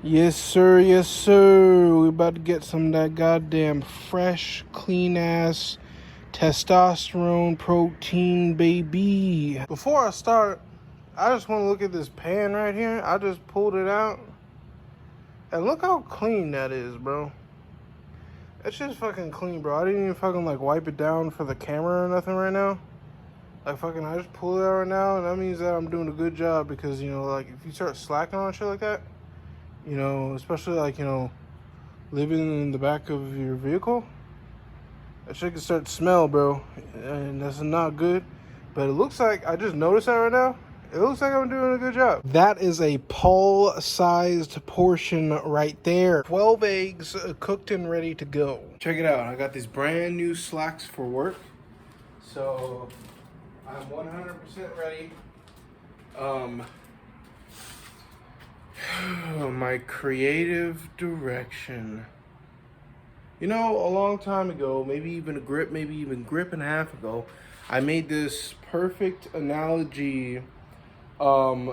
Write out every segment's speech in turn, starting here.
Yes, sir. Yes, sir. We about to get some of that goddamn fresh, clean ass testosterone protein, baby. Before I start, I just want to look at this pan right here. I just pulled it out, and look how clean that is, bro. It's just fucking clean, bro. I didn't even fucking like wipe it down for the camera or nothing right now. Like fucking, I just pulled it out right now, and that means that I'm doing a good job because like if you start slacking on shit like that, especially like living in the back of your vehicle, that shit can start to smell, bro, and that's not good. But it looks like I just noticed that right now. It looks like I'm doing a good job. That is a Paul-sized portion right there. 12 eggs cooked and ready to go. Check it out. I got these brand new slacks for work. So I'm 100% ready. My creative direction. A long time ago, maybe even grip and a half ago, I made this perfect analogy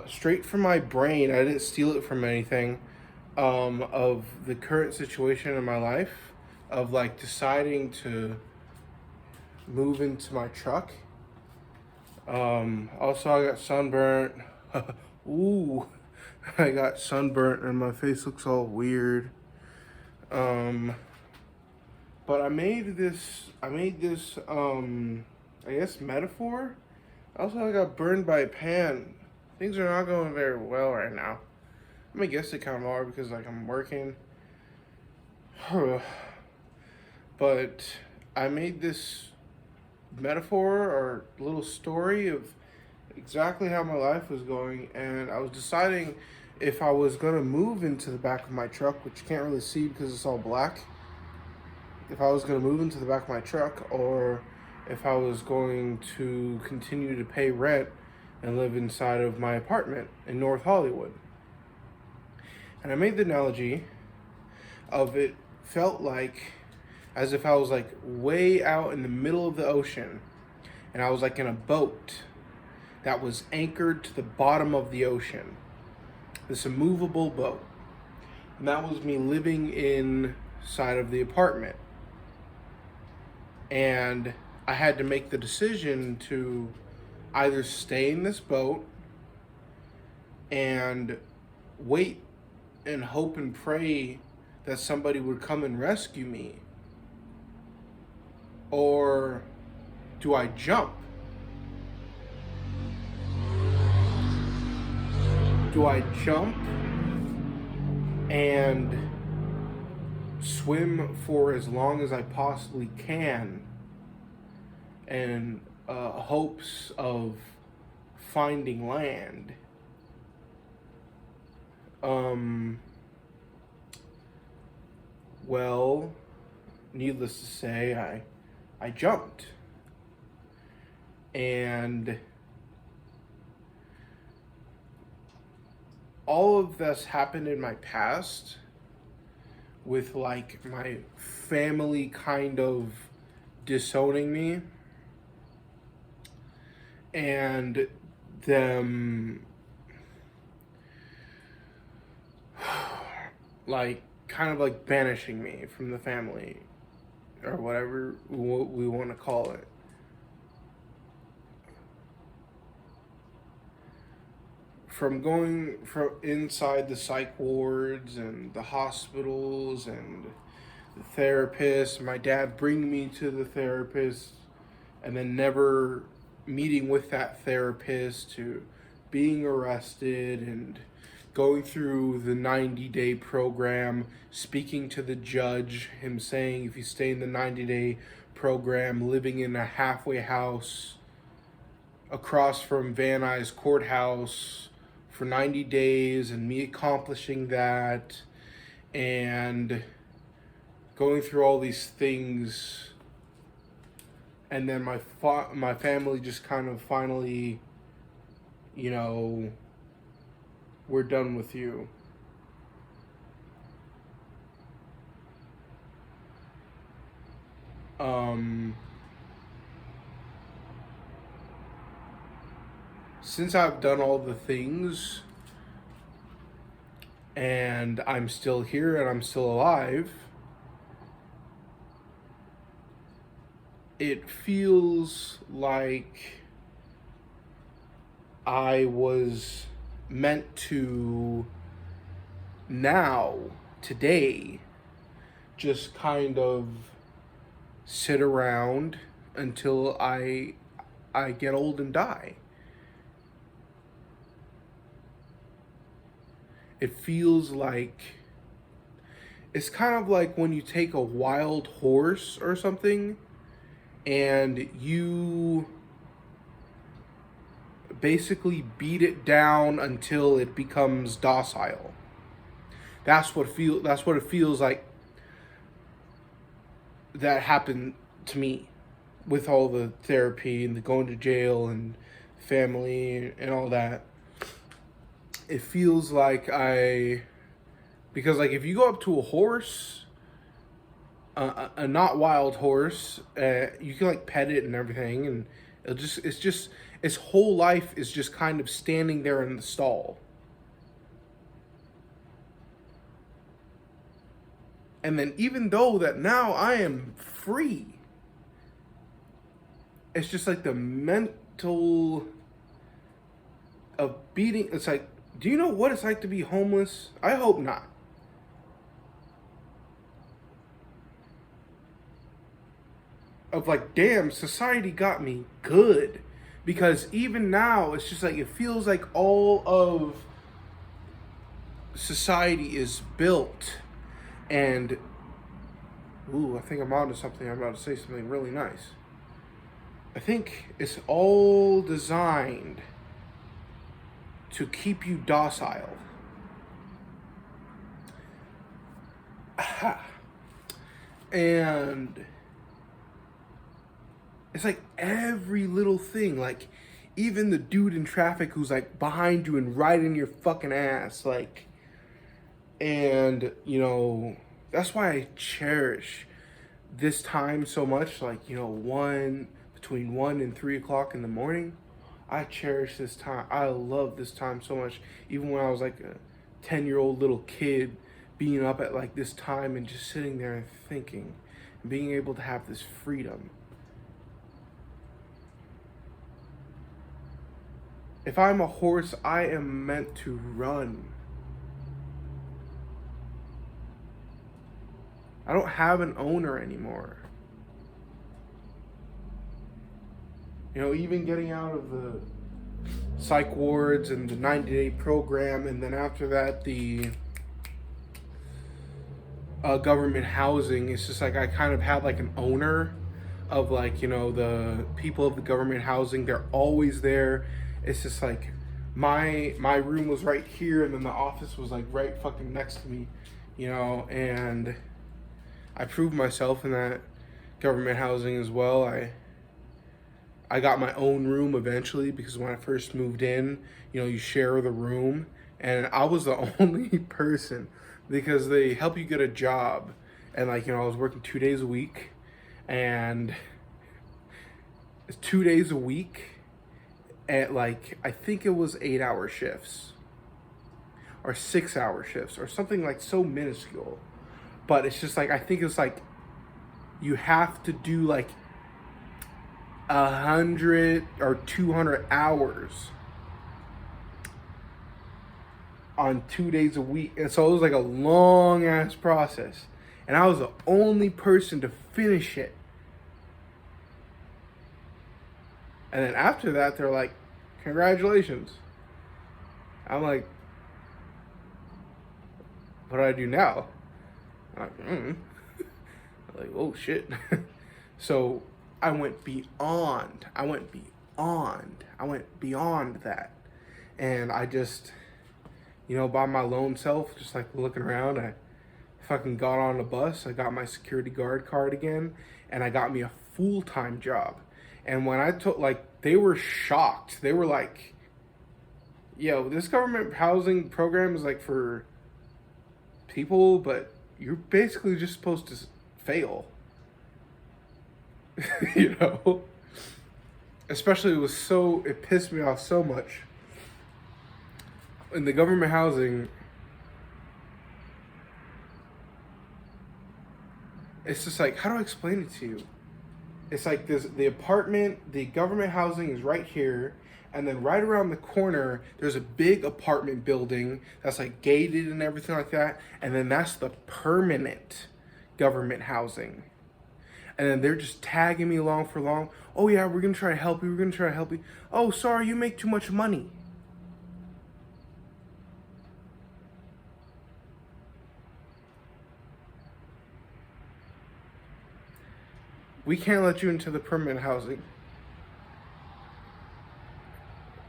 straight from my brain. I didn't steal it from anything, of the current situation in my life, of like deciding to move into my truck. Also, I got sunburnt. Ooh, I got sunburnt and my face looks all weird. But I made this, I guess, metaphor. Also, I got burned by a pan. Things are not going very well right now. I guess they kind of are because, like, I'm working. But I made this metaphor or little story of exactly how my life was going, and I was deciding if I was going to move into the back of my truck, which you can't really see because it's all black. If I was going to move into the back of my truck, or if I was going to continue to pay rent and live inside of my apartment in North Hollywood. And I made the analogy of it felt like as if I was like way out in the middle of the ocean, and I was like in a boat that was anchored to the bottom of the ocean, this immovable boat. And that was me living inside of the apartment. And I had to make the decision to either stay in this boat and wait and hope and pray that somebody would come and rescue me, or do I jump? Do I jump and swim for as long as I possibly can in hopes of finding land? Well, needless to say, I jumped. And all of this happened in my past with like my family kind of disowning me and them like kind of like banishing me from the family, or whatever we want to call it. From going from inside the psych wards and the hospitals and the therapists, my dad bringing me to the therapist and then never meeting with that therapist, to being arrested and going through the 90-day program, speaking to the judge, him saying if you stay in the 90-day program, living in a halfway house across from Van Nuys courthouse for 90 days, and me accomplishing that and going through all these things, and then my family just kind of finally, we're done with you. Since I've done all the things and I'm still here and I'm still alive, it feels like I was meant to now, today, just kind of sit around until I get old and die. It feels like it's kind of like when you take a wild horse or something and you basically beat it down until it becomes docile. That's what it feels like that happened to me with all the therapy and the going to jail and family and all that. It feels like because like if you go up to a horse, a not wild horse, you can like pet it and everything, and its whole life is just kind of standing there in the stall. And then even though that now I am free, it's just like the mental of beating. It's like, do you know what it's like to be homeless? I hope not. Of like, damn, society got me good. Because even now, it's just like, it feels like all of society is built. And, ooh, I think I'm onto something. I'm about to say something really nice. I think it's all designed to keep you docile. Aha. And it's like every little thing, like even the dude in traffic who's like behind you and right in your fucking ass, like, and you know, that's why I cherish this time so much. Like, you know, between 1 and 3 o'clock in the morning, I cherish this time. I love this time so much. Even when I was like a 10-year-old little kid, being up at like this time and just sitting there and thinking, and being able to have this freedom. If I'm a horse, I am meant to run. I don't have an owner anymore. You know, even getting out of the psych wards and the 90-day program, and then after that, the government housing, it's just like I kind of had like an owner of like, you know, the people of the government housing. They're always there. It's just like my room was right here, and then the office was like right fucking next to me, you know, and I proved myself in that government housing as well. I got my own room eventually, because when I first moved in, you know, you share the room, and I was the only person, because they help you get a job, and like, you know, I was working 2 days a week, and it's 2 days a week at like, I think it was 8-hour shifts or 6-hour shifts or something like so minuscule. But it's just like, I think it's like you have to do like 100 or 200 hours on 2 days a week. And so it was like a long ass process. And I was the only person to finish it. And then after that, they're like, congratulations. I'm like, what do I do now? I'm like, I'm like, oh shit. So I went beyond that. And I just, you know, by my lone self, just like looking around, I fucking got on a bus. I got my security guard card again, and I got me a full-time job. And when I took, like, they were shocked. They were like, yo, this government housing program is like for people, but you're basically just supposed to fail. You know? Especially it pissed me off so much. In the government housing, It's just like, how do I explain it to you? It's like this: the apartment, the government housing is right here, and then right around the corner, there's a big apartment building that's like gated and everything like that, and then that's the permanent government housing. And then they're just tagging me along for long. Oh yeah, we're gonna try to help you. We're gonna try to help you. Oh, sorry, you make too much money. We can't let you into the permanent housing.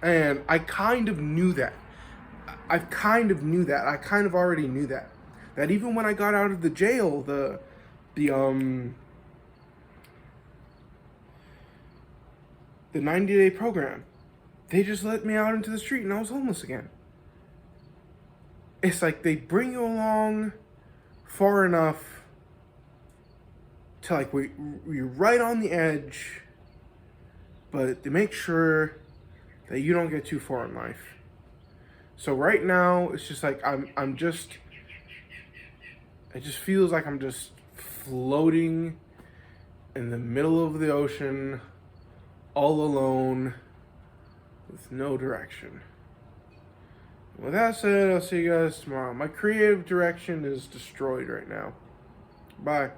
And I kind of knew that. I kind of knew that. I kind of already knew that. That even when I got out of the jail, the the 90-day program, they just let me out into the street and I was homeless again. It's like they bring you along far enough to like we're right on the edge, but they make sure that you don't get too far in life. So right now it's just like I'm just, it just feels like I'm just floating in the middle of the ocean all alone with no direction. With that said, I'll see you guys tomorrow. My creative direction is destroyed right now. Bye.